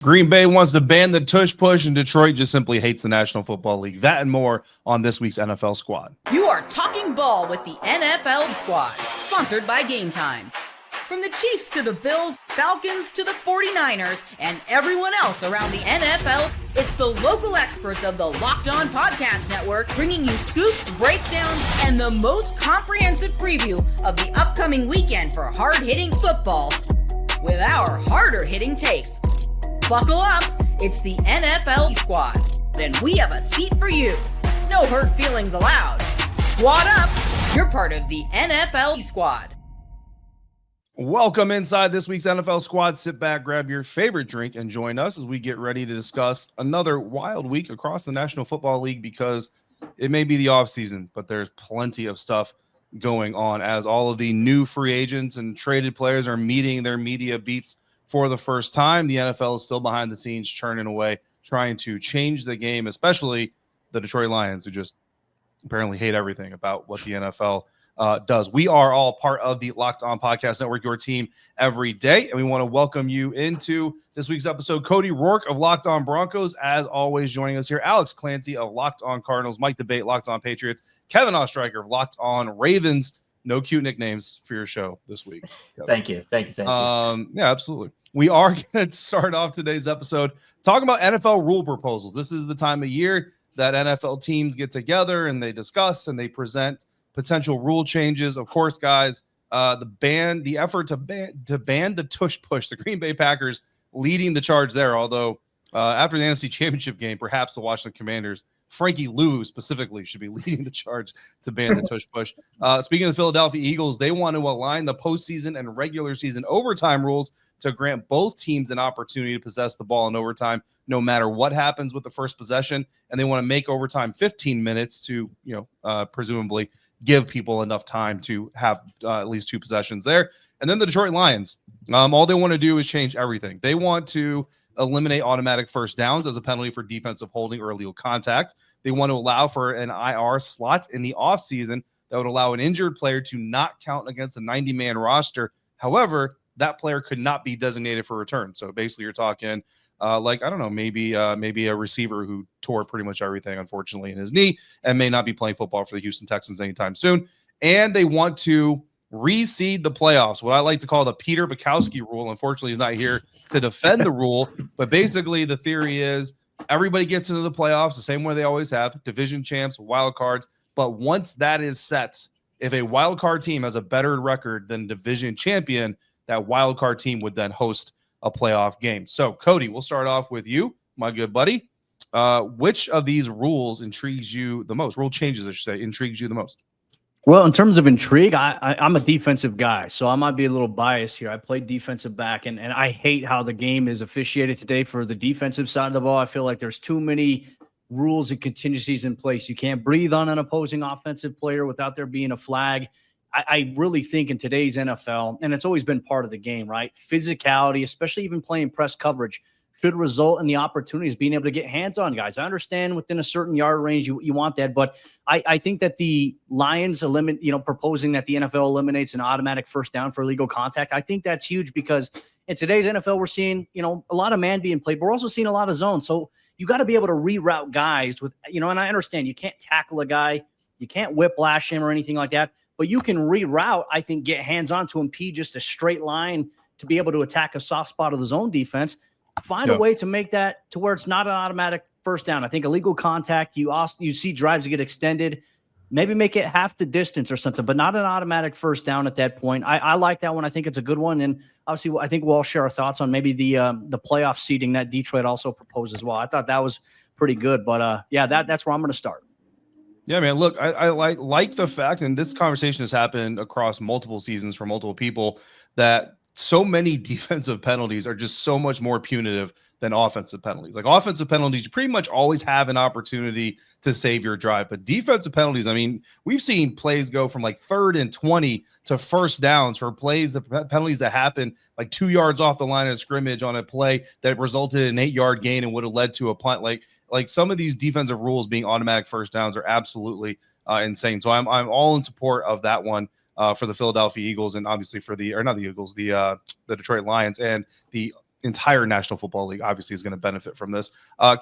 Green Bay wants to ban the tush push, and Detroit just simply hates the National Football League. That and more on this week's NFL Squad. You are talking ball with the NFL Squad, sponsored by Gametime. From the Chiefs to the Bills, Falcons to the 49ers, and everyone else around the NFL, it's the local experts of the Locked On Podcast Network bringing you scoops, breakdowns, and the most comprehensive preview of the upcoming weekend for hard-hitting football with our harder-hitting takes. Buckle up, it's the NFL Squad, and we have a seat for you. No hurt feelings allowed. Squad up, you're part of the NFL Squad. Welcome inside this week's NFL Squad. Sit back, grab your favorite drink, and join us as we get ready to discuss another wild week across the National Football League, because it may be the offseason, but there's plenty of stuff going on as all of the new free agents and traded players are meeting their media beats for the first time. The NFL is still behind the scenes churning away, trying to change the game, especially the Detroit Lions, who just apparently hate everything about what the NFL does. We are all part of the Locked On Podcast Network, your team every day, and we want to welcome you into this week's episode. Cody Rourke of Locked On Broncos, as always, joining us here. Alex Clancy of Locked On Cardinals, Mike Debate, Locked On Patriots, Kevin Ostreicher of Locked On Ravens. No cute nicknames for your show this week, Kevin. Thank you. Yeah, absolutely. We are going to start off today's episode talking about NFL rule proposals. This is the time of year that NFL teams get together and they discuss and they present potential rule changes. Of course, guys, the effort to ban the tush push, the Green Bay Packers leading the charge there. Although after the NFC Championship game, perhaps the Washington Commanders, Frankie Lou specifically, should be leading the charge to ban the tush push. Speaking of the Philadelphia Eagles, they want to align the postseason and regular season overtime rules to grant both teams an opportunity to possess the ball in overtime, no matter what happens with the first possession. And they want to make overtime 15 minutes to, presumably give people enough time to have at least two possessions there. And then the Detroit Lions, all they want to do is change everything. They want to eliminate automatic first downs as a penalty for defensive holding or illegal contact. They want to allow for an IR slot in the offseason that would allow an injured player to not count against a 90-man roster. However, that player could not be designated for return. So basically you're talking maybe a receiver who tore pretty much everything, unfortunately, in his knee and may not be playing football for the Houston Texans anytime soon. And they want to reseed the playoffs, what I like to call the Peter Bukowski rule. Unfortunately, he's not here to defend the rule, but basically the theory is everybody gets into the playoffs the same way they always have, division champs, wild cards. But once that is set, if a wild card team has a better record than division champion, that wild card team would then host a playoff game. So, Cody, we'll start off with you, my good buddy. Which of these rules intrigues you the most? Rule changes, I should say, intrigues you the most? Well, in terms of intrigue, I'm a defensive guy, so I might be a little biased here. I played defensive back, and I hate how the game is officiated today for the defensive side of the ball. I feel like there's too many rules and contingencies in place. You can't breathe on an opposing offensive player without there being a flag. I really think in today's NFL, and it's always been part of the game, right? Physicality, especially even playing press coverage, should result in the opportunities being able to get hands on guys. I understand within a certain yard range you want that, but I think that the Lions proposing that the NFL eliminates an automatic first down for illegal contact. I think that's huge because in today's NFL, we're seeing, a lot of man being played, but we're also seeing a lot of zone. So you got to be able to reroute guys with, and I understand you can't tackle a guy, you can't whiplash him or anything like that, but you can reroute, I think, get hands on to impede just a straight line to be able to attack a soft spot of the zone defense. Find a way to make that to where it's not an automatic first down. I think illegal contact, you see drives get extended, maybe make it half the distance or something, but not an automatic first down at that point. I like that one. I think it's a good one. And obviously, I think we'll all share our thoughts on maybe the playoff seeding that Detroit also proposed as well. I thought that was pretty good. But, that's where I'm going to start. Yeah, man, look, I like the fact, and this conversation has happened across multiple seasons for multiple people, that so many defensive penalties are just so much more punitive than offensive penalties. Like offensive penalties, you pretty much always have an opportunity to save your drive. But defensive penalties, I mean, we've seen plays go from like 3rd and 20 to first downs for penalties that happen like 2 yards off the line of scrimmage on a play that resulted in an 8-yard gain and would have led to a punt. Like some of these defensive rules being automatic first downs are absolutely insane. So I'm all in support of that one. For the Philadelphia Eagles and obviously the Detroit Lions. And the entire National Football League obviously is going to benefit from this.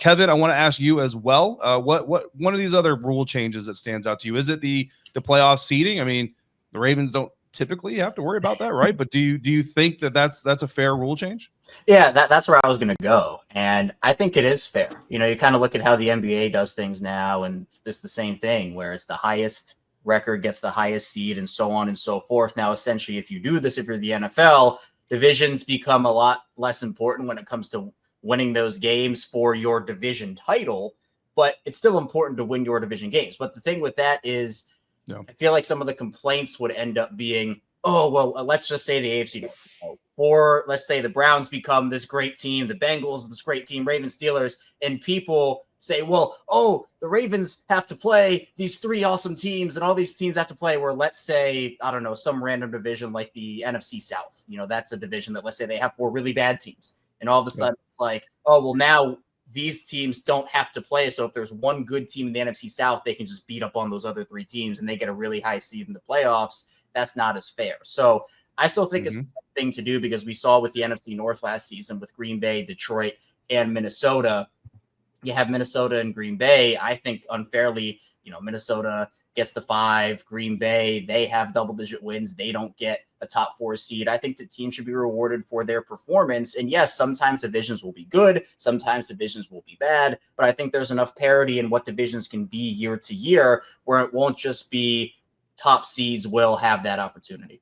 Kevin, I want to ask you as well. What one of these other rule changes that stands out to you? Is it the playoff seeding? I mean, the Ravens don't typically have to worry about that, right? But do you think that's a fair rule change? Yeah, that's where I was going to go. And I think it is fair. You kind of look at how the NBA does things now, and it's the same thing where it's the highest record gets the highest seed and so on and so forth. Now, essentially, if you do this, if you're the NFL, divisions become a lot less important when it comes to winning those games for your division title, but it's still important to win your division games. But the thing with that is, I feel like some of the complaints would end up being, oh, well, let's just say the AFC North, or let's say the Browns become this great team, the Bengals, this great team, Ravens, Steelers, and people say, well, oh, the Ravens have to play these 3 awesome teams, and all these teams have to play where, let's say, I don't know, some random division like the NFC South. That's a division that, let's say, they have 4 really bad teams. And all of a sudden, it's like, oh, well, now these teams don't have to play. So if there's one good team in the NFC South, they can just beat up on those other 3 teams, and they get a really high seed in the playoffs. That's not as fair. So I still think it's a thing to do, because we saw with the NFC North last season with Green Bay, Detroit, and Minnesota. You have Minnesota and Green Bay. I think unfairly, Minnesota gets the 5, Green Bay, they have double-digit wins. They don't get a top 4 seed. I think the team should be rewarded for their performance. And yes, sometimes divisions will be good, sometimes divisions will be bad, but I think there's enough parity in what divisions can be year to year where it won't just be top seeds will have that opportunity.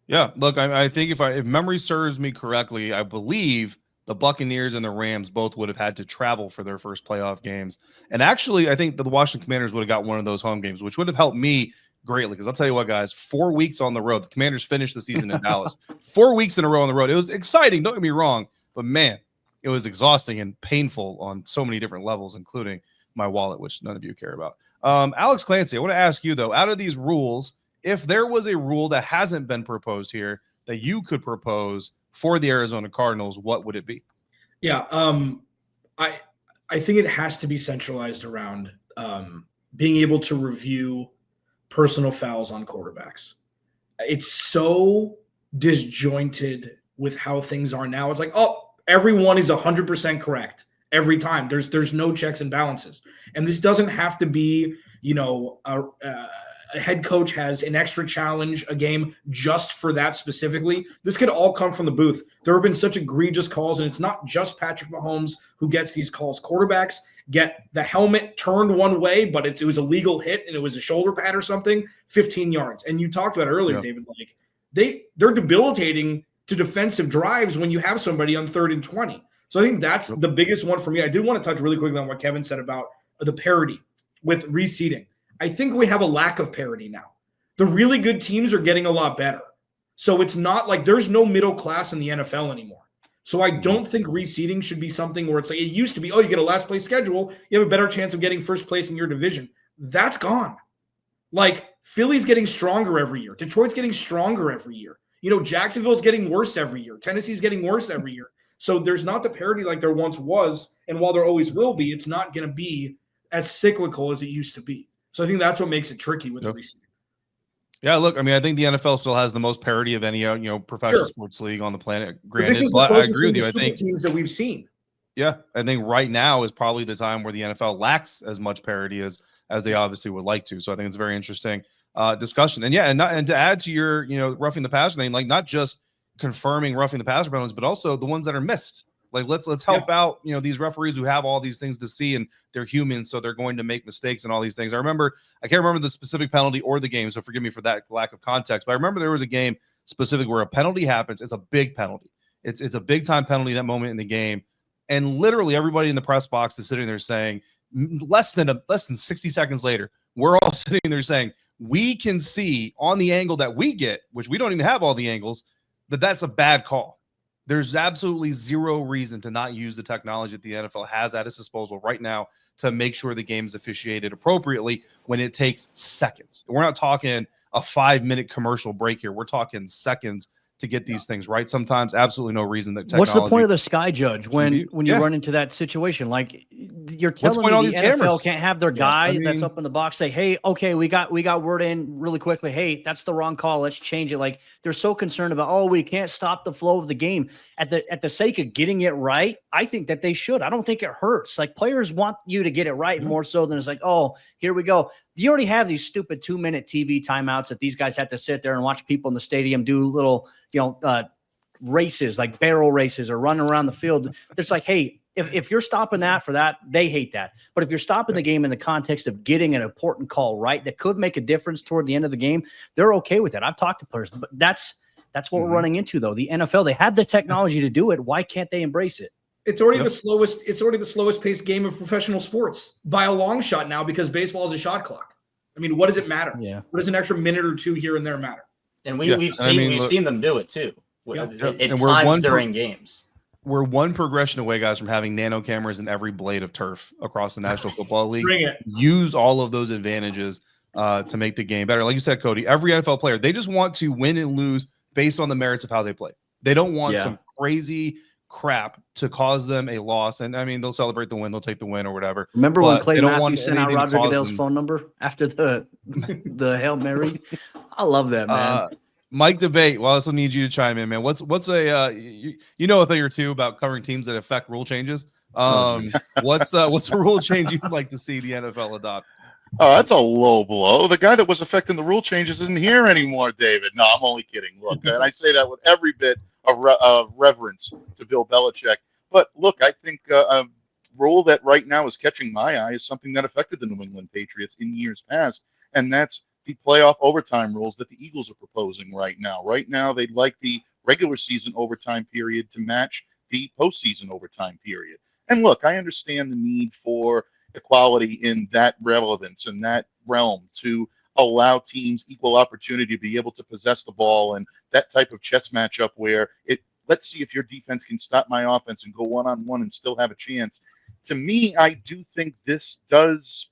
Yeah, look, I think if memory serves me correctly, I believe the Buccaneers and the Rams both would have had to travel for their first playoff games. And actually, I think the Washington Commanders would have got one of those home games, which would have helped me greatly. Because I'll tell you what, guys, 4 weeks on the road. The Commanders finished the season in Dallas. 4 weeks in a row on the road. It was exciting, don't get me wrong. But, man, it was exhausting and painful on so many different levels, including my wallet, which none of you care about. Alex Clancy, I want to ask you, though, out of these rules, if there was a rule that hasn't been proposed here that you could propose for the Arizona Cardinals, what would it be? Yeah, I think it has to be centralized around being able to review personal fouls on quarterbacks. It's so disjointed with how things are now. It's like, oh, everyone is 100% correct every time. There's no checks and balances. And this doesn't have to be, a head coach has an extra challenge a game just for that specifically. This could all come from the booth. There have been such egregious calls, and it's not just Patrick Mahomes who gets these calls. Quarterbacks get the helmet turned one way, but it was a legal hit and it was a shoulder pad or something, 15 yards. And you talked about it earlier, David, like they're debilitating to defensive drives when you have somebody on 3rd and 20. So I think that's the biggest one for me. I did want to touch really quickly on what Kevin said about the parity with reseeding. I think we have a lack of parity now. The really good teams are getting a lot better. So it's not like there's no middle class in the NFL anymore. So I don't think reseeding should be something where it's like it used to be, oh, you get a last place schedule, you have a better chance of getting first place in your division. That's gone. Like Philly's getting stronger every year. Detroit's getting stronger every year. Jacksonville's getting worse every year. Tennessee's getting worse every year. So there's not the parity like there once was. And while there always will be, it's not going to be as cyclical as it used to be. So I think that's what makes it tricky with the reseeding. Yeah, look, I mean, I think the NFL still has the most parity of any professional sports league on the planet. Granted, I agree with you. I think teams that we've seen. Yeah, I think right now is probably the time where the NFL lacks as much parity as they obviously would like to. So I think it's a very interesting discussion. And and to add to your roughing the passer thing, like not just confirming roughing the passer penalties, but also the ones that are missed. Like let's help out these referees who have all these things to see, and they're humans, so they're going to make mistakes and all these things. I can't remember the specific penalty or the game, so forgive me for that lack of context. But I remember there was a game specific where a penalty happens. It's a big penalty. It's a big time penalty that moment in the game, and literally everybody in the press box is sitting there saying less than 60 seconds later, we're all sitting there saying we can see on the angle that we get, which we don't even have all the angles, that's a bad call. There's absolutely zero reason to not use the technology that the NFL has at its disposal right now to make sure the game is officiated appropriately when it takes seconds. We're not talking a 5-minute commercial break here. We're talking seconds to get these things right. Sometimes absolutely no reason that technology. What's the point of the sky judge when you run into that situation? Like you're What's telling going on me these the NFL cameras? can't have their guy that's mean- up in the box say, hey, okay, we got word in really quickly. Hey, that's the wrong call. Let's change it. Like they're so concerned about, oh, we can't stop the flow of the game at the sake of getting it right. I think that they should. I don't think it hurts. Like players want you to get it right more so than it's like, oh, here we go. You already have these stupid 2-minute TV timeouts that these guys have to sit there and watch people in the stadium do little, races like barrel races or running around the field. It's like, hey, if you're stopping that for that, they hate that. But if you're stopping the game in the context of getting an important call right that could make a difference toward the end of the game, they're okay with that. I've talked to players, but that's what we're running into though. The NFL, they have the technology to do it. Why can't they embrace it? It's already the slowest. It's already the slowest paced game of professional sports by a long shot now because baseball is a shot clock. I mean, what does it matter? Yeah. What does an extra minute or two here and there matter? And we've seen them do it too. At times during games. We're one progression away, guys, from having nano cameras in every blade of turf across the National Football League. Bring it. Use all of those advantages to make the game better. Like you said, Cody, every NFL player, they just want to win and lose based on the merits of how they play. They don't want some crazy crap to cause them a loss. And I mean, they'll celebrate the win, they'll take the win or whatever. Remember when Clay they don't Matthews want sent out anything to Roger cause Goodell's them- phone number after the Hail Mary? I love that, man. Mike Debate, well, I also need you to chime in, man. What's a you know a thing or two about covering teams that affect rule changes? What's a rule change you'd like to see the NFL adopt? Oh, that's a low blow. The guy that was affecting the rule changes isn't here anymore, David. No, I'm only kidding. Look, and I say that with every bit of reverence to Bill Belichick. But look, I think a rule that right now is catching my eye is something that affected the New England Patriots in years past, and that's the playoff overtime rules that the Eagles are proposing right now. Right now, they'd like the regular season overtime period to match the postseason overtime period. And look, I understand the need for equality in that relevance and that realm to allow teams equal opportunity to be able to possess the ball and that type of chess matchup where let's see if your defense can stop my offense and go one-on-one and still have a chance. To me, I do think this does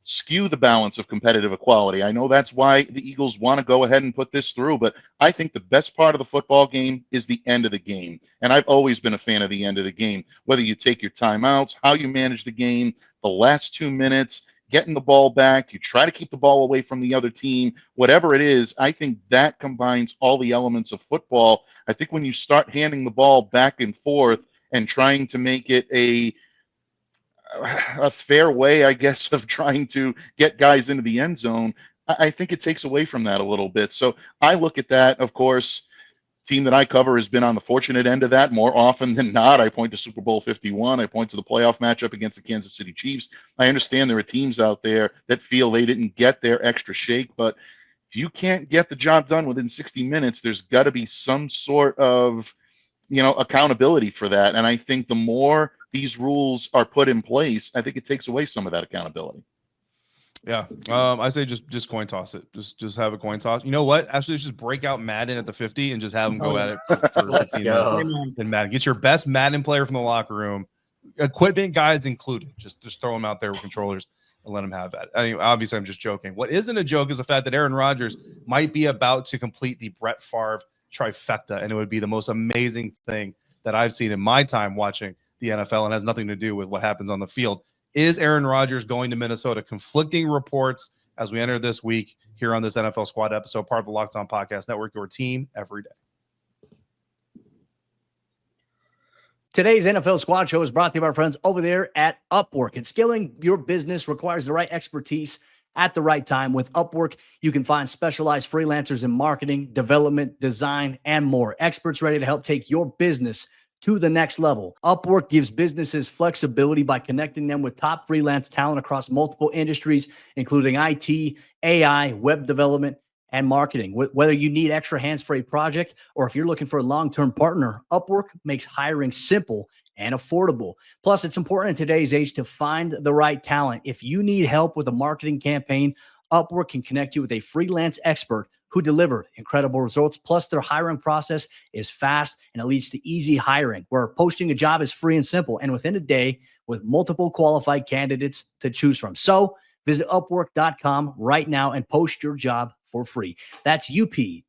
skew the balance of competitive equality. I know that's why the Eagles want to go ahead and put this through, but I think the best part of the football game is the end of the game. And I've always been a fan of the end of the game, whether you take your timeouts, how you manage the game, the last 2 minutes, getting the ball back, you try to keep the ball away from the other team, whatever it is. I think that combines all the elements of football. I think when you start handing the ball back and forth and trying to make it a fair way, I guess, of trying to get guys into the end zone, I think it takes away from that a little bit. So I look at that, of course, team that I cover has been on the fortunate end of that more often than not. I point to Super Bowl 51. I point to the playoff matchup against the Kansas City Chiefs. I understand there are teams out there that feel they didn't get their extra shake, but if you can't get the job done within 60 minutes, there's got to be some sort of, accountability for that. And I think the more these rules are put in place, I think it takes away some of that accountability. Yeah. I say just coin toss it. Just have a coin toss. You know what? Actually, just break out Madden at the 50 and just have them go at it for Let's 15 go. minutes. And Madden, get your best Madden player from the locker room, equipment guys included. Just throw them out there with controllers and let them have that. I mean, obviously, I'm just joking. What isn't a joke is the fact that Aaron Rodgers might be about to complete the Brett Favre trifecta, and it would be the most amazing thing that I've seen in my time watching the NFL, and has nothing to do with what happens on the field. Is Aaron Rodgers going to Minnesota? Conflicting reports as we enter this week here on this NFL Squad episode, part of the Locked On Podcast Network, your team every day. Today's NFL Squad Show is brought to you by our friends over there at Upwork. And scaling your business requires the right expertise at the right time. With Upwork, you can find specialized freelancers in marketing, development, design, and more. Experts ready to help take your business to the next level. Upwork gives businesses flexibility by connecting them with top freelance talent across multiple industries, including IT, AI, web development, and marketing. Whether you need extra hands for a project or if you're looking for a long-term partner, Upwork makes hiring simple and affordable. Plus, it's important in today's age to find the right talent. If you need help with a marketing campaign, Upwork can connect you with a freelance expert who delivered incredible results. Plus, their hiring process is fast and it leads to easy hiring, where posting a job is free and simple and within a day with multiple qualified candidates to choose from. So visit Upwork.com right now and post your job for free. That's UPWORK.com,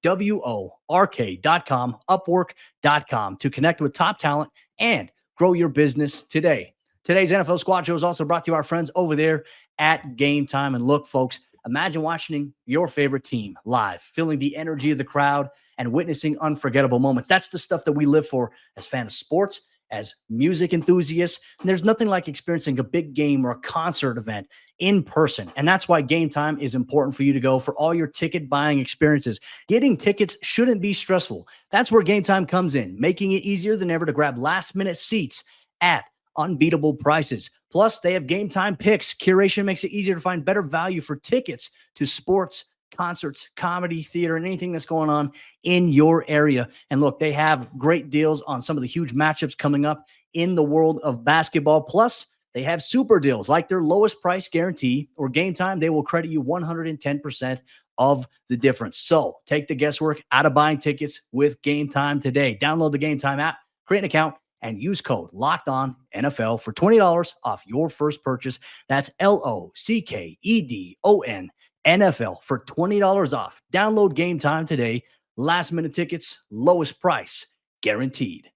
Upwork.com, to connect with top talent and grow your business today. Today's NFL Squad Show is also brought to you by our friends over there at Gametime. And look, folks, imagine watching your favorite team live, feeling the energy of the crowd and witnessing unforgettable moments. That's the stuff that we live for as fans of sports, as music enthusiasts. And there's nothing like experiencing a big game or a concert event in person. And that's why Gametime is important for you to go for all your ticket buying experiences. Getting tickets shouldn't be stressful. That's where Gametime comes in, making it easier than ever to grab last-minute seats at unbeatable prices. Plus, they have Gametime picks. Curation makes it easier to find better value for tickets to sports, concerts, comedy, theater, and anything that's going on in your area. And look, they have great deals on some of the huge matchups coming up in the world of basketball. Plus, they have super deals like their lowest price guarantee or Gametime. They will credit you 110% of the difference. So take the guesswork out of buying tickets with Gametime today. Download the Gametime app, create an account, and use code LOCKEDONNFL for $20 off your first purchase. That's LOCKEDON NFL for $20 off. Download Gametime today. Last minute tickets, lowest price, guaranteed.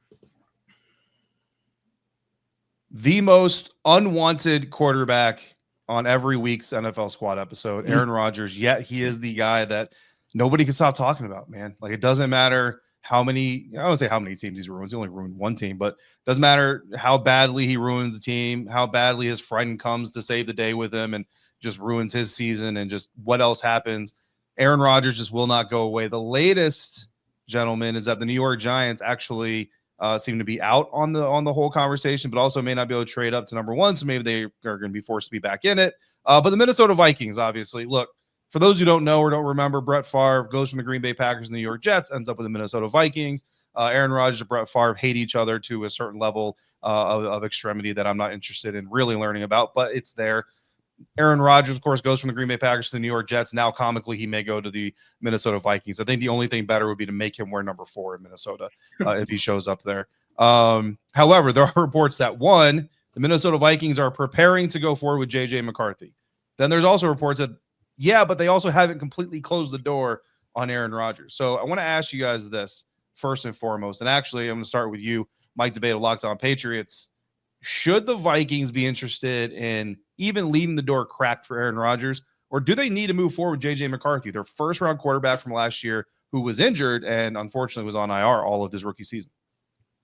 The most unwanted quarterback on every week's NFL Squad episode, Aaron Rodgers, yet he is the guy that nobody can stop talking about, man. Like, it doesn't matter how many, I don't say how many teams he's ruined. He only ruined one team, but it doesn't matter how badly he ruins the team, how badly his friend comes to save the day with him and just ruins his season and just what else happens. Aaron Rodgers just will not go away. The latest, gentlemen, is that the New York Giants actually seem to be out on the whole conversation, but also may not be able to trade up to number one. So maybe they are going to be forced to be back in it. But the Minnesota Vikings, obviously, look, for those who don't know or don't remember, Brett Favre goes from the Green Bay Packers and the New York Jets, ends up with the Minnesota Vikings. Aaron Rodgers and Brett Favre hate each other to a certain level of extremity that I'm not interested in really learning about, but it's there. Aaron Rodgers, of course, goes from the Green Bay Packers to the New York Jets. Now, comically, he may go to the Minnesota Vikings. I think the only thing better would be to make him wear number 4 in Minnesota if he shows up there. However, there are reports that, one, the Minnesota Vikings are preparing to go forward with J.J. McCarthy. Then there's also reports that, yeah, but they also haven't completely closed the door on Aaron Rodgers. So I want to ask you guys this first and foremost. And actually, I'm going to start with you, Mike Debate of Locked On Patriots. Should the Vikings be interested in even leaving the door cracked for Aaron Rodgers, or do they need to move forward with J.J. McCarthy, their first-round quarterback from last year who was injured and unfortunately was on IR all of his rookie season?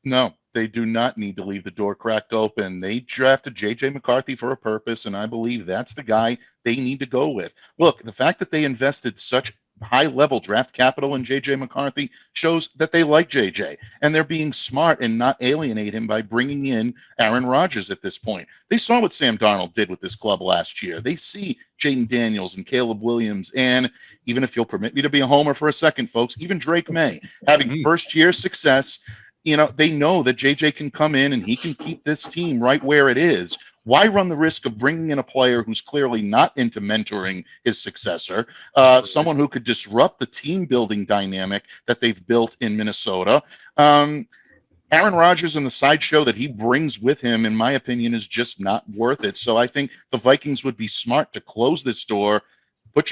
No, they do not need to leave the door cracked open. They drafted J.J. McCarthy for a purpose, and I believe that's the guy they need to go with. Look, the fact that they invested such high-level draft capital in J.J. McCarthy shows that they like J.J., and they're being smart and not alienate him by bringing in Aaron Rodgers at this point. They saw what Sam Darnold did with this club last year. They see Jaden Daniels and Caleb Williams, and even if you'll permit me to be a homer for a second, folks, even Drake May, having first-year success. You know, they know that JJ can come in and he can keep this team right where it is. Why run the risk of bringing in a player who's clearly not into mentoring his successor, someone who could disrupt the team building dynamic that they've built in Minnesota? Aaron Rodgers and the sideshow that he brings with him, in my opinion, is just not worth it. So I think the Vikings would be smart to close this door, put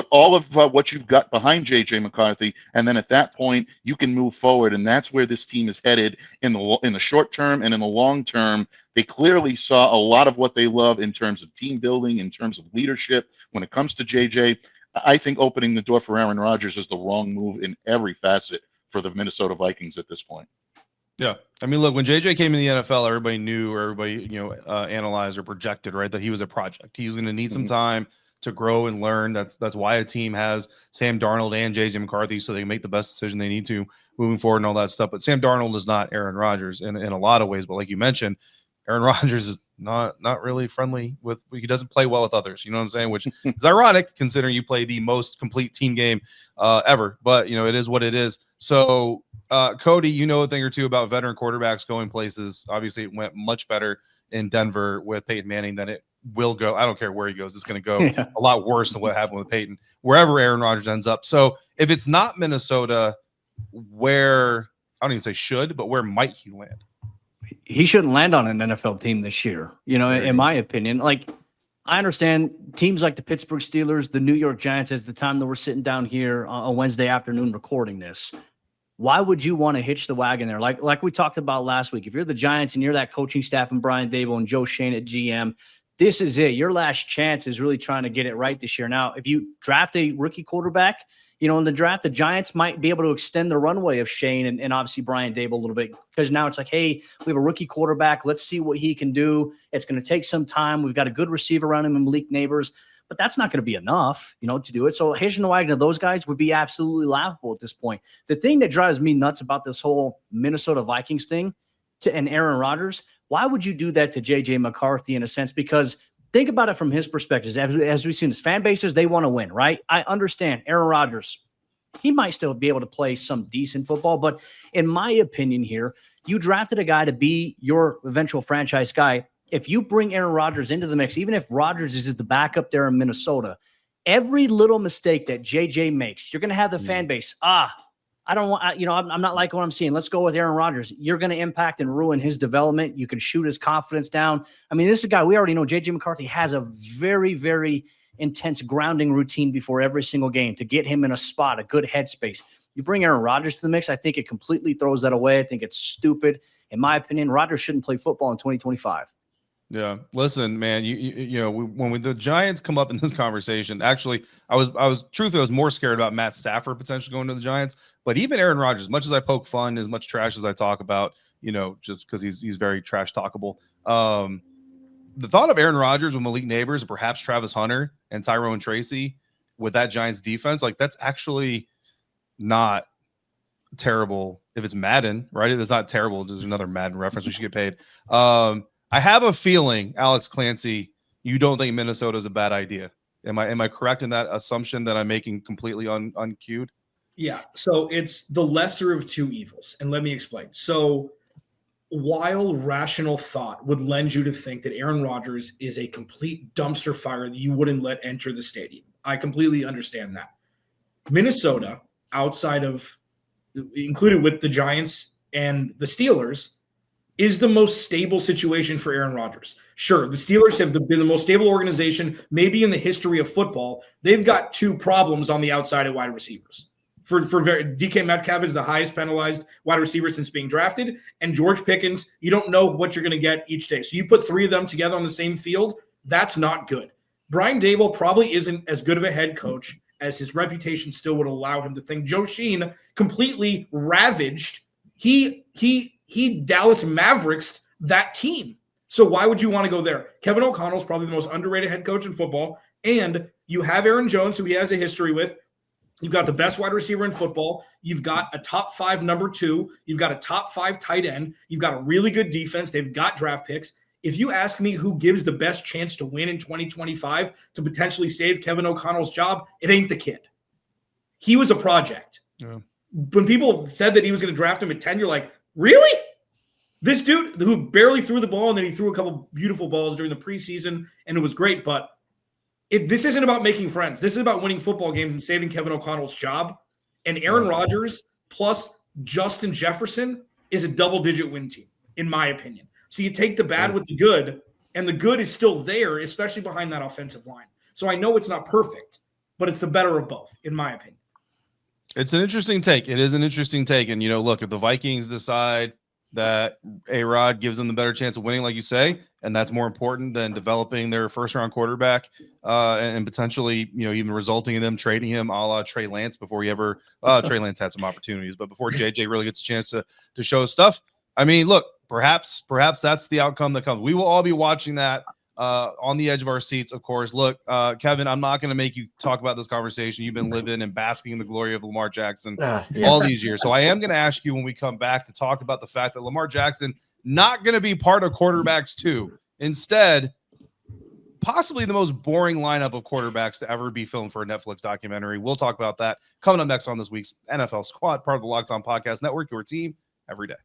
all of what you've got behind J.J. McCarthy, and then at that point, you can move forward, and that's where this team is headed in the short term and in the long term. They clearly saw a lot of what they love in terms of team building, in terms of leadership. When it comes to J.J., I think opening the door for Aaron Rodgers is the wrong move in every facet for the Minnesota Vikings at this point. Yeah. I mean, look, when JJ came in the NFL, everybody knew, or everybody, analyzed or projected, right, that he was a project. He was going to need some time to grow and learn. That's why a team has Sam Darnold and J.J. McCarthy, so they can make the best decision they need to moving forward and all that stuff. But Sam Darnold is not Aaron Rodgers in a lot of ways. But like you mentioned, Aaron Rodgers is not really friendly with. He doesn't play well with others. You know what I'm saying? Which is ironic considering you play the most complete team game ever. But it is what it is. So Cody, you know a thing or two about veteran quarterbacks going places. Obviously, it went much better in Denver with Peyton Manning than it will go. I don't care where he goes. It's going to go a lot worse than what happened with Peyton, wherever Aaron Rodgers ends up. So if it's not Minnesota, where, I don't even say should, but where might he land? He shouldn't land on an NFL team this year. In my opinion, like, I understand teams like the Pittsburgh Steelers, the New York Giants, as the time that we're sitting down here on Wednesday afternoon recording this, why would you want to hitch the wagon there? Like we talked about last week, if you're the Giants and you're that coaching staff and Brian Daboll and Joe Schoen at GM, this is it. Your last chance is really trying to get it right this year. Now, if you draft a rookie quarterback, in the draft, the Giants might be able to extend the runway of Schoen and obviously Brian Daboll a little bit, because now it's like, hey, we have a rookie quarterback. Let's see what he can do. It's going to take some time. We've got a good receiver around him and Malik Neighbors, but that's not going to be enough, to do it. So hitching the wagon of those guys would be absolutely laughable at this point. The thing that drives me nuts about this whole Minnesota Vikings thing and Aaron Rodgers, why would you do that to J.J. McCarthy in a sense? Because think about it from his perspective. As we've seen, his fan bases, they want to win, right? I understand Aaron Rodgers, he might still be able to play some decent football, but in my opinion here, you drafted a guy to be your eventual franchise guy. If you bring Aaron Rodgers into the mix, even if Rodgers is the backup there in Minnesota, every little mistake that JJ makes, you're going to have the fan base. I don't want, I'm not liking what I'm seeing. Let's go with Aaron Rodgers. You're going to impact and ruin his development. You can shoot his confidence down. I mean, this is a guy we already know. JJ McCarthy has a very, very intense grounding routine before every single game to get him in a spot, a good headspace. You bring Aaron Rodgers to the mix, I think it completely throws that away. I think it's stupid. In my opinion, Rodgers shouldn't play football in 2025. Yeah, listen, man. When the Giants come up in this conversation, actually, I was more scared about Matt Stafford potentially going to the Giants. But even Aaron Rodgers, as much as I poke fun, as much trash as I talk about, just because he's very trash talkable. The thought of Aaron Rodgers with Malik Neighbors and perhaps Travis Hunter and Tyrone Tracy with that Giants defense, like that's actually not terrible. If it's Madden, right? It's not terrible. There's another Madden reference. We should get paid. I have a feeling, Alex Clancy, you don't think Minnesota is a bad idea. Am I correct in that assumption that I'm making completely uncued? Yeah. So it's the lesser of two evils. And let me explain. So while rational thought would lend you to think that Aaron Rodgers is a complete dumpster fire that you wouldn't let enter the stadium, I completely understand that. Minnesota, included with the Giants and the Steelers, is the most stable situation for Aaron Rodgers. Sure, the Steelers have been the most stable organization maybe in the history of football. They've got two problems on the outside of wide receivers. DK Metcalf is the highest penalized wide receiver since being drafted, and George Pickens, you don't know what you're going to get each day. So you put three of them together on the same field, that's not good. Brian Daboll probably isn't as good of a head coach as his reputation still would allow him to think. Joe Schoen completely ravaged. He Dallas Mavericks that team. So why would you want to go there? Kevin O'Connell's probably the most underrated head coach in football. And you have Aaron Jones, who he has a history with. You've got the best wide receiver in football. You've got a top 5 number 2. You've got a top 5 tight end. You've got a really good defense. They've got draft picks. If you ask me who gives the best chance to win in 2025 to potentially save Kevin O'Connell's job, it ain't the kid. He was a project. Yeah. When people said that he was going to draft him at 10, you're like, really? This dude who barely threw the ball, and then he threw a couple beautiful balls during the preseason, and it was great. But this isn't about making friends. This is about winning football games and saving Kevin O'Connell's job. And Aaron Rodgers plus Justin Jefferson is a double-digit win team, in my opinion. So you take the bad with the good, and the good is still there, especially behind that offensive line. So I know it's not perfect, but it's the better of both, in my opinion. It's an interesting take. It is an interesting take. And, look, if the Vikings decide that A-Rod gives them the better chance of winning, like you say, and that's more important than developing their first-round quarterback and potentially, even resulting in them trading him a la Trey Lance before he ever Trey Lance had some opportunities, but before JJ really gets a chance to show his stuff. I mean, look, perhaps that's the outcome that comes. We will all be watching that on the edge of our seats, of course. Look, Kevin, I'm not going to make you talk about this conversation. You've been living and basking in the glory of Lamar Jackson all these years. So I am going to ask you when we come back to talk about the fact that Lamar Jackson not going to be part of quarterbacks too. Instead, possibly the most boring lineup of quarterbacks to ever be filmed for a Netflix documentary. We'll talk about that coming up next on this week's NFL Squad, part of the Locked On Podcast Network, your team every day.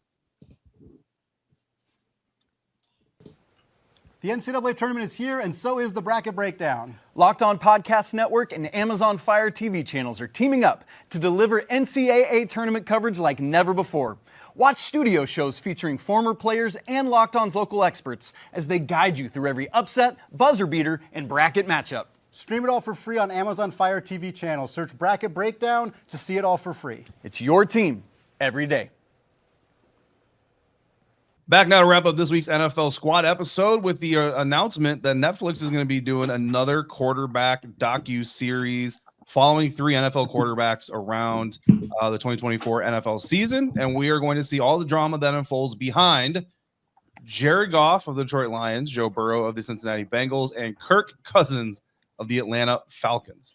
The NCAA tournament is here, and so is the Bracket Breakdown. Locked On Podcast Network and Amazon Fire TV channels are teaming up to deliver NCAA tournament coverage like never before. Watch studio shows featuring former players and Locked On's local experts as they guide you through every upset, buzzer beater, and bracket matchup. Stream it all for free on Amazon Fire TV channel. Search Bracket Breakdown to see it all for free. It's your team every day. Back now to wrap up this week's NFL Squad episode with the announcement that Netflix is going to be doing another quarterback docu-series following 3 NFL quarterbacks around the 2024 NFL season. And we are going to see all the drama that unfolds behind Jared Goff of the Detroit Lions, Joe Burrow of the Cincinnati Bengals, and Kirk Cousins of the Atlanta Falcons.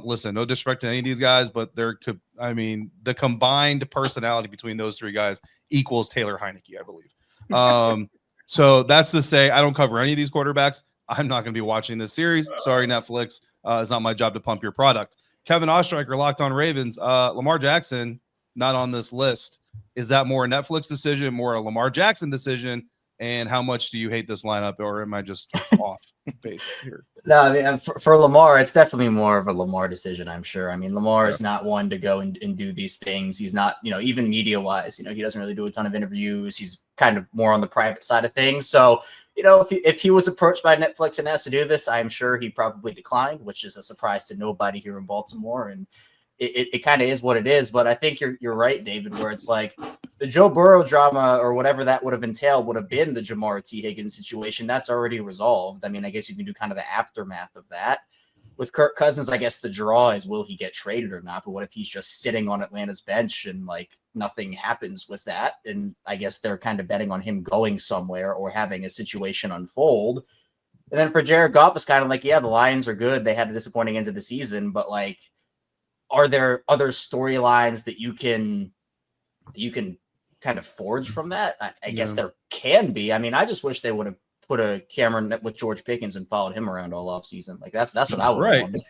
Listen, no disrespect to any of these guys, but the combined personality between those 3 guys equals Taylor Heineke, I believe. So that's to say, I don't cover any of these quarterbacks. I'm not going to be watching this series. Sorry, Netflix. It's not my job to pump your product. Kevin Ostreicher, Locked On Ravens. Lamar Jackson, not on this list. Is that more a Netflix decision, more a Lamar Jackson decision? And how much do you hate this lineup, or am I just off base here? No, I mean, for Lamar, it's definitely more of a Lamar decision, I'm sure. I mean, Lamar is not one to go and do these things. He's not, even media-wise, he doesn't really do a ton of interviews. He's kind of more on the private side of things. So, if he was approached by Netflix and asked to do this, I'm sure he probably declined, which is a surprise to nobody here in Baltimore. And it kind of is what it is. But I think you're right, David, where it's like the Joe Burrow drama or whatever that would have entailed would have been the Jamar T. Higgins situation. That's already resolved. I mean, I guess you can do kind of the aftermath of that. With Kirk Cousins, I guess the draw is, will he get traded or not? But what if he's just sitting on Atlanta's bench and nothing happens with that? And I guess they're kind of betting on him going somewhere or having a situation unfold. And then for Jared Goff, it's kind of like, yeah, the Lions are good. They had a disappointing end of the season, but are there other storylines that you can kind of forge from that? I guess there can be. I mean, I just wish they would have put a camera with George Pickens and followed him around all off season. That's what I would want.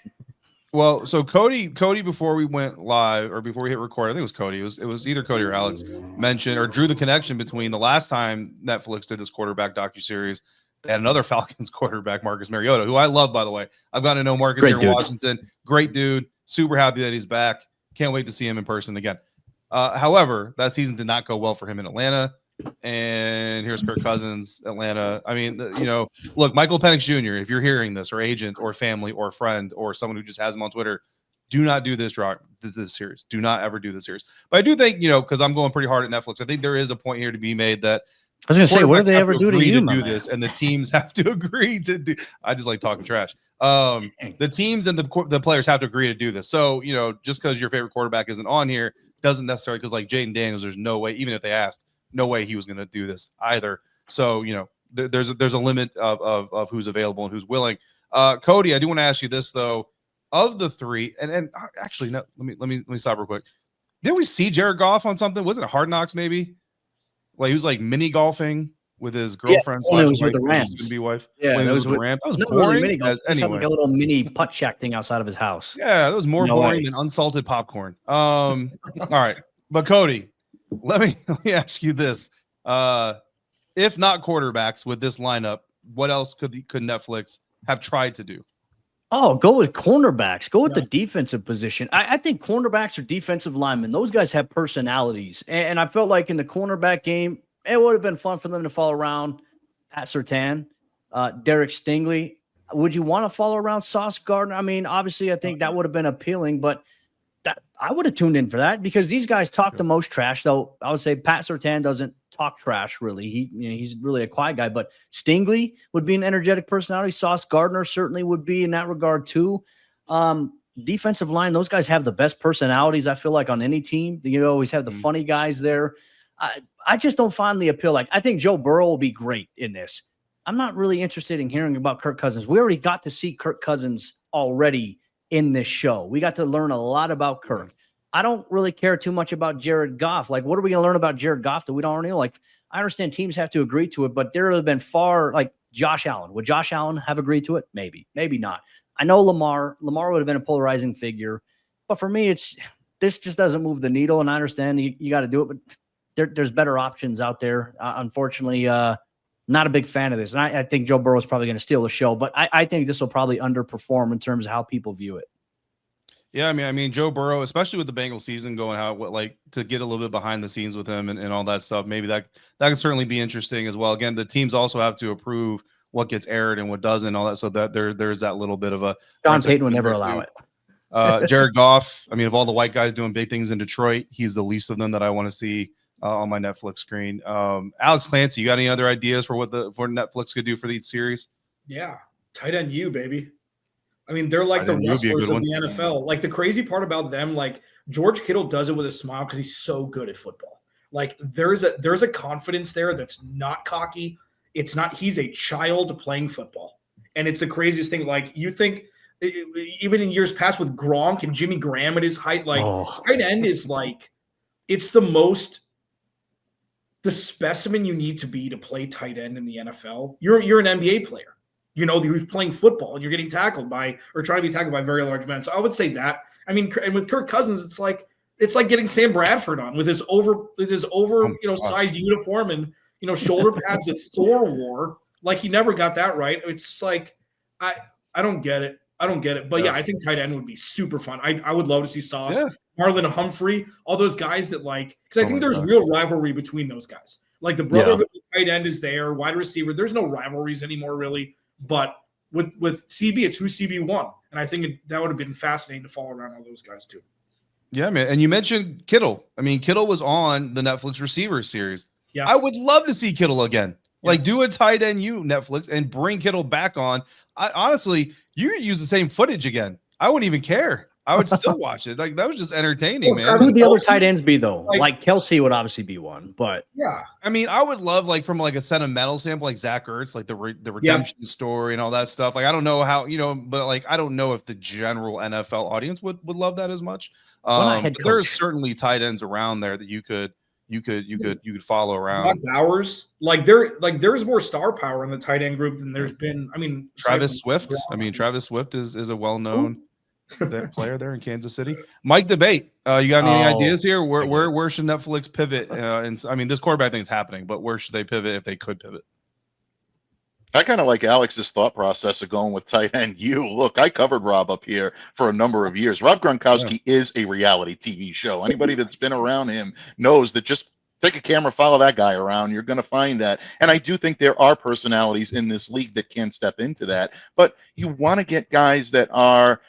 Well, so Cody, before we went live or before we hit record, I think it was Cody. It was either Cody or Alex mentioned or drew the connection between the last time Netflix did this quarterback docuseries. They had another Falcons quarterback, Marcus Mariota, who I love, by the way. I've gotten to know Marcus here in Washington. Great dude. Super happy that he's back. Can't wait to see him in person again. However, that season did not go well for him in Atlanta. And here's Kirk Cousins, Atlanta. I mean, look, Michael Penix Jr., if you're hearing this, or agent or family or friend or someone who just has him on Twitter, do not do this series. Do not ever do this series. But I do think, because I'm going pretty hard at Netflix, I think there is a point here to be made that I was going to say, what do they ever do to you, do this, and the teams have to agree to do. I just like talking trash. The teams and the players have to agree to do this. So, just because your favorite quarterback isn't on here doesn't necessarily, because like Jaden Daniels, there's no way, even if they asked, no way he was going to do this either. So, there's a limit of who's available and who's willing. Cody, I do want to ask you this though. Of the 3, and actually, no, let me stop real quick. Did we see Jared Goff on something? Wasn't it Hard Knocks maybe? Like he was mini golfing with his girlfriend. Yeah, it was with the Rams. Be wife. Yeah, when it was with the Rams. That was boring. boring. Mini golf. Anyway, like a little mini putt shack thing outside of his house. Yeah, that was more boring than unsalted popcorn. All right, but Cody, let me ask you this: if not quarterbacks with this lineup, what else could Netflix have tried to do? Oh, go with cornerbacks. Go with the defensive position. I think cornerbacks or defensive linemen, those guys have personalities. And I felt like in the cornerback game, it would have been fun for them to follow around Pat Surtain, Derek Stingley. Would you want to follow around Sauce Gardner? I mean, obviously, I think that would have been appealing, but I would have tuned in for that because these guys talk the most trash. Though I would say Pat Surtain doesn't talk trash really. He's really a quiet guy. But Stingley would be an energetic personality. Sauce Gardner certainly would be in that regard too. Defensive line, those guys have the best personalities. I feel like on any team, you always have the funny guys there. I just don't find the appeal. Like I think Joe Burrow will be great in this. I'm not really interested in hearing about Kirk Cousins. We already got to see Kirk Cousins already in this show. We got to learn a lot about Kirk. I don't really care too much about Jared Goff. Like, what are we going to learn about Jared Goff that we don't already know? Like, I understand teams have to agree to it, but there have been Josh Allen. Would Josh Allen have agreed to it? Maybe, maybe not. I know Lamar would have been a polarizing figure, but for me, this just doesn't move the needle. And I understand you got to do it, but there's better options out there. Unfortunately, not a big fan of this. And I think Joe Burrow is probably going to steal the show, but I think this will probably underperform in terms of how people view it. Yeah, I mean, Joe Burrow, especially with the Bengals season going to get a little bit behind the scenes with him and all that stuff. Maybe that could certainly be interesting as well. Again, the teams also have to approve what gets aired and what doesn't, and all that. So that there's that little bit of a. John Payton would never allow it. Jared Goff. I mean, of all the white guys doing big things in Detroit, he's the least of them that I want to see on my Netflix screen. Alex Clancy, you got any other ideas for what Netflix could do for these series? Yeah, tight end you, baby. I mean, they're like the wrestlers of the NFL. Like the crazy part about them, like George Kittle does it with a smile because he's so good at football. Like there's a confidence there that's not cocky. It's not. He's a child playing football, and it's the craziest thing. Like you think, even in years past with Gronk and Jimmy Graham at his height, like tight end is like, it's the specimen you need to be to play tight end in the NFL. You're an NBA player, you know, who's playing football, and you're getting tackled by or trying to be tackled by very large men. So I would say that. I mean, and with Kirk Cousins, it's like getting Sam Bradford on with his sized uniform and shoulder pads that Thor wore. Like he never got that right. It's just like I don't get it. But yeah, I think tight end would be super fun. I would love to see Sauce, Marlon Humphrey, all those guys that because I think there's real rivalry between those guys. Like the brotherhood of tight end is there, wide receiver. There's no rivalries anymore really. But with CB, it's who CB won. And I think that would have been fascinating to follow around all those guys too. Yeah, man. And you mentioned Kittle. I mean, Kittle was on the Netflix receiver series. Yeah. I would love to see Kittle again. Yeah. Like do a tight end Netflix and bring Kittle back on. Honestly, you could use the same footage again. I wouldn't even care. I would still watch it. Like that was just entertaining, man. Who would the other tight ends be though? Like Kelsey would obviously be one, but yeah. I mean, I would love from a sentimental standpoint, like Zach Ertz, like the redemption story and all that stuff. Like I don't know how but I don't know if the general NFL audience would love that as much. There's certainly tight ends around there that you could follow around. Bowers, there's more star power in the tight end group than there's been. I mean, Travis Swift. I mean, Travis Swift is a well-known player there in Kansas City. Mike Debate, you got any ideas here? Where should Netflix pivot? And I mean, this quarterback thing is happening, but where should they pivot if they could pivot? I kind of like Alex's thought process of going with tight end. Look, I covered Rob up here for a number of years. Rob Gronkowski is a reality TV show. Anybody that's been around him knows that just take a camera, follow that guy around. You're going to find that. And I do think there are personalities in this league that can step into that. But you want to get guys that are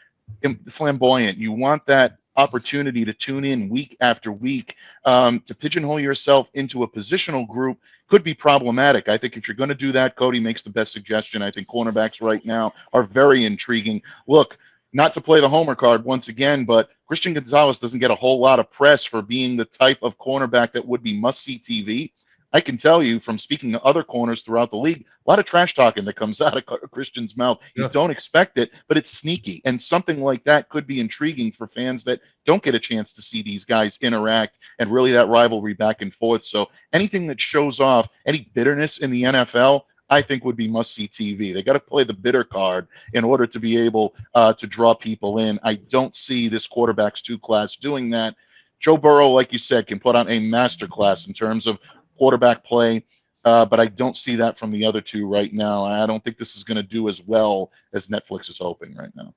flamboyant. You want that opportunity to tune in week after week. To pigeonhole yourself into a positional group could be problematic. I think if you're going to do that, Cody makes the best suggestion. I think cornerbacks right now are very intriguing. Look, not to play the homer card once again, but Christian Gonzalez doesn't get a whole lot of press for being the type of cornerback that would be must-see TV. I can tell you from speaking to other corners throughout the league, a lot of trash talking that comes out of Christian's mouth. You don't expect it, but it's sneaky. And something like that could be intriguing for fans that don't get a chance to see these guys interact and really that rivalry back and forth. So anything that shows off any bitterness in the NFL, I think would be must-see TV. They got to play the bitter card in order to be able to draw people in. I don't see this quarterbacks 2 class doing that. Joe Burrow, like you said, can put on a masterclass in terms of quarterback play, but I don't see that from the other two right now. I don't think this is going to do as well as Netflix is hoping right now.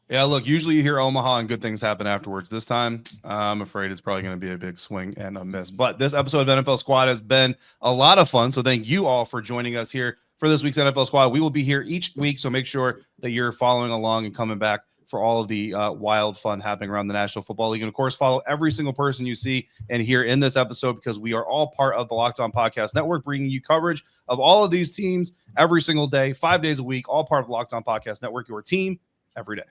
Yeah, look, usually you hear Omaha and good things happen afterwards. This time, I'm afraid it's probably going to be a big swing and a miss. But this episode of NFL Squad has been a lot of fun, so thank you all for joining us here for this week's NFL Squad. We will be here each week, so make sure that you're following along and coming back for all of the wild fun happening around the National Football League. And, of course, follow every single person you see and hear in this episode because we are all part of the Locked On Podcast Network, bringing you coverage of all of these teams every single day, 5 days a week, all part of the Locked On Podcast Network, your team every day.